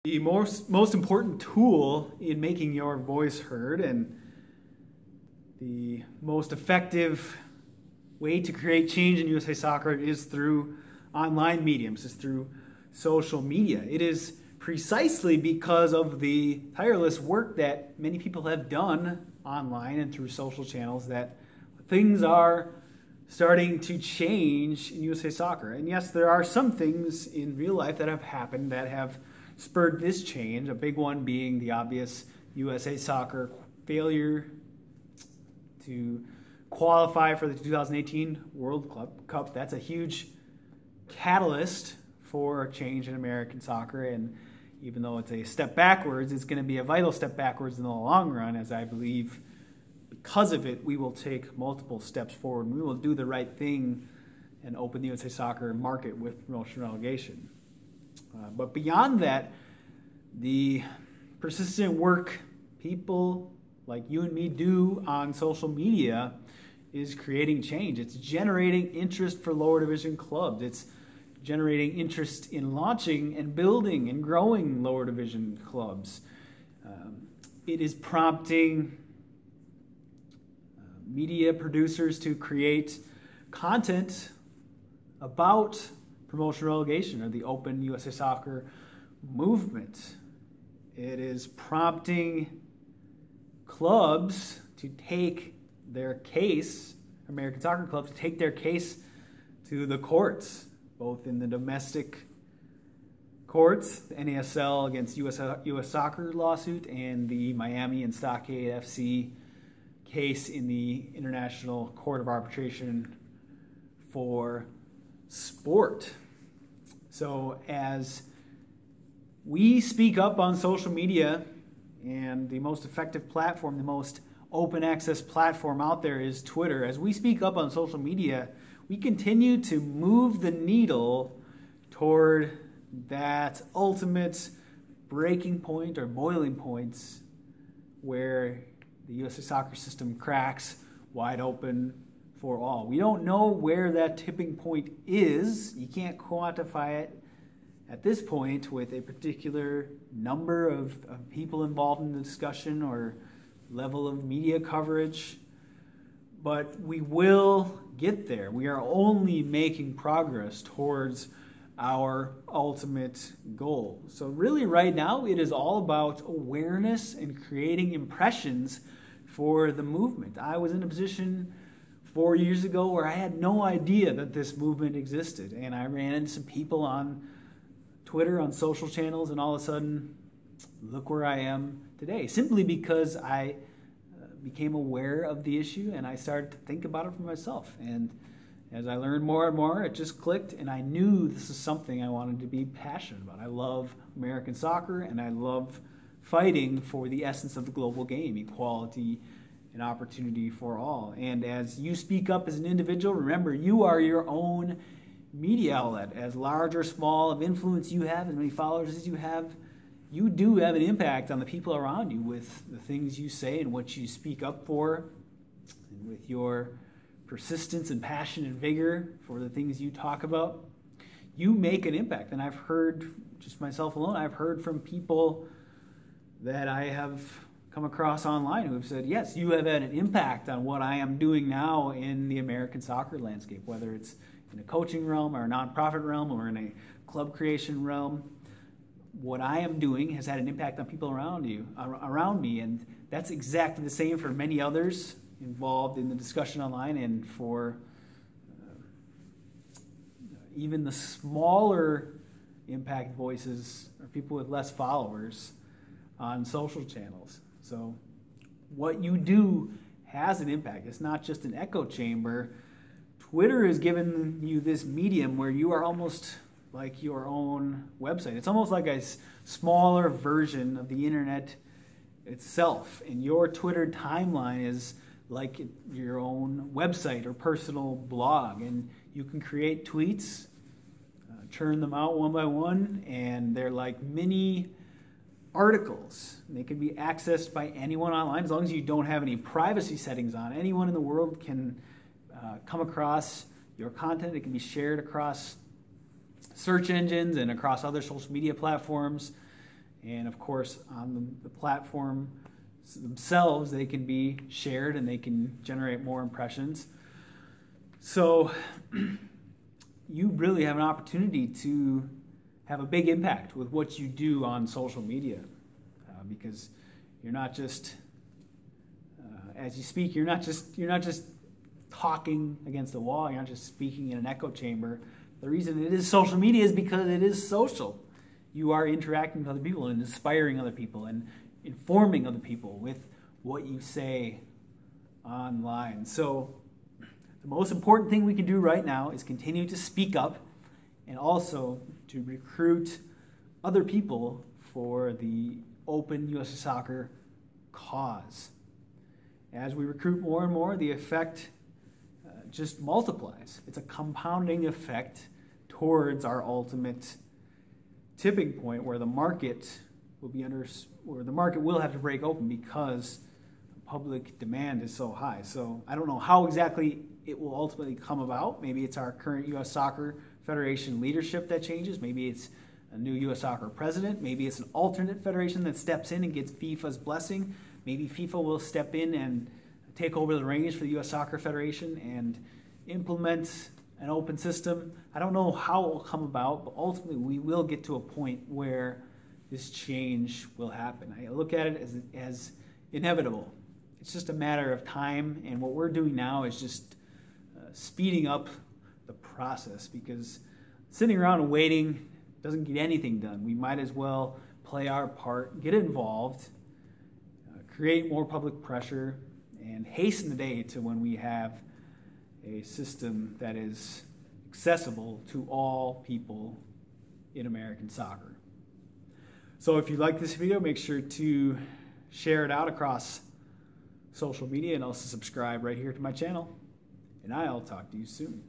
The most important tool in making your voice heard and the most effective way to create change in USA Soccer is through online mediums, is through social media. It is precisely because of the tireless work that many people have done online and through social channels that things are starting to change in USA Soccer. And yes, there are some things in real life that have happened that have spurred this change, a big one being the obvious USA Soccer failure to qualify for the 2018 World Cup. That's a huge catalyst for change in American soccer, and even though it's a step backwards, it's going to be a vital step backwards in the long run, as I believe because of it we will take multiple steps forward and we will do the right thing and open the USA Soccer market with promotion relegation. But beyond that, the persistent work people like you and me do on social media is creating change. It's generating interest for lower division clubs. It's generating interest in launching and building and growing lower division clubs. It is prompting media producers to create content about promotion relegation or the open USA Soccer movement. It is prompting clubs to take their case, American soccer clubs, to take their case to the courts, both in the domestic courts, the NASL against US Soccer lawsuit, and the Miami and Stockade FC case in the International Court of Arbitration for Sport. So as we speak up on social media, and the most effective platform, the most open access platform out there is Twitter. As we speak up on social media, we continue to move the needle toward that ultimate breaking point or boiling points where the USA Soccer system cracks wide open for all. We don't know where that tipping point is. You can't quantify it at this point with a particular number of people involved in the discussion or level of media coverage, but we will get there. We are only making progress towards our ultimate goal. So really right now it is all about awareness and creating impressions for the movement. I was in a position 4 years ago where I had no idea that this movement existed, and I ran into some people on Twitter, on social channels, and all of a sudden, look where I am today. Simply because I became aware of the issue and I started to think about it for myself. And as I learned more and more, it just clicked, and I knew this is something I wanted to be passionate about. I love American soccer, and I love fighting for the essence of the global game, equality and opportunity for all. And as you speak up as an individual, remember, you are your own media outlet. As large or small of influence you have, as many followers as you have, you do have an impact on the people around you with the things you say and what you speak up for, and with your persistence and passion and vigor for the things you talk about. You make an impact. And I've heard, just myself alone, I've heard from people that I have come across online who have said, yes, you have had an impact on what I am doing now in the American soccer landscape, whether it's in a coaching realm or a nonprofit realm or in a club creation realm. What I am doing has had an impact on people around me, and that's exactly the same for many others involved in the discussion online, and for even the smaller impact voices or people with less followers on social channels. So what you do has an impact. It's not just an echo chamber. Twitter has given you this medium where you are almost like your own website. It's almost like a smaller version of the internet itself, and your Twitter timeline is like your own website or personal blog, and you can create tweets, churn them out one by one, and they're like mini articles. They can be accessed by anyone online as long as you don't have any privacy settings on. Anyone in the world can come across your content. It can be shared across search engines and across other social media platforms, And of course, on the platform themselves, they can be shared and they can generate more impressions. So you really have an opportunity to have a big impact with what you do on social media, because you're not just as you speak, you're not just talking against the wall. You're not just speaking in an echo chamber. The reason it is social media is because it is social. You are interacting with other people and inspiring other people and informing other people with what you say online. So the most important thing we can do right now is continue to speak up and also to recruit other people for the Open USA Soccer cause. As we recruit more and more, the effect just multiplies. It's a compounding effect towards our ultimate tipping point where the market will have to break open because public demand is so high. So I don't know how exactly it will ultimately come about. Maybe it's our current U.S. Soccer Federation leadership that changes. Maybe it's a new U.S. Soccer president. Maybe it's an alternate federation that steps in and gets FIFA's blessing. Maybe FIFA will step in and take over the reins for the U.S. Soccer Federation and implement an open system. I don't know how it will come about, but ultimately we will get to a point where this change will happen. I look at it as inevitable. It's just a matter of time, and what we're doing now is just speeding up the process, because sitting around and waiting doesn't get anything done. We might as well play our part, get involved, create more public pressure, and hasten the day to when we have a system that is accessible to all people in American soccer. So if you like this video, make sure to share it out across social media and also subscribe right here to my channel. And I'll talk to you soon.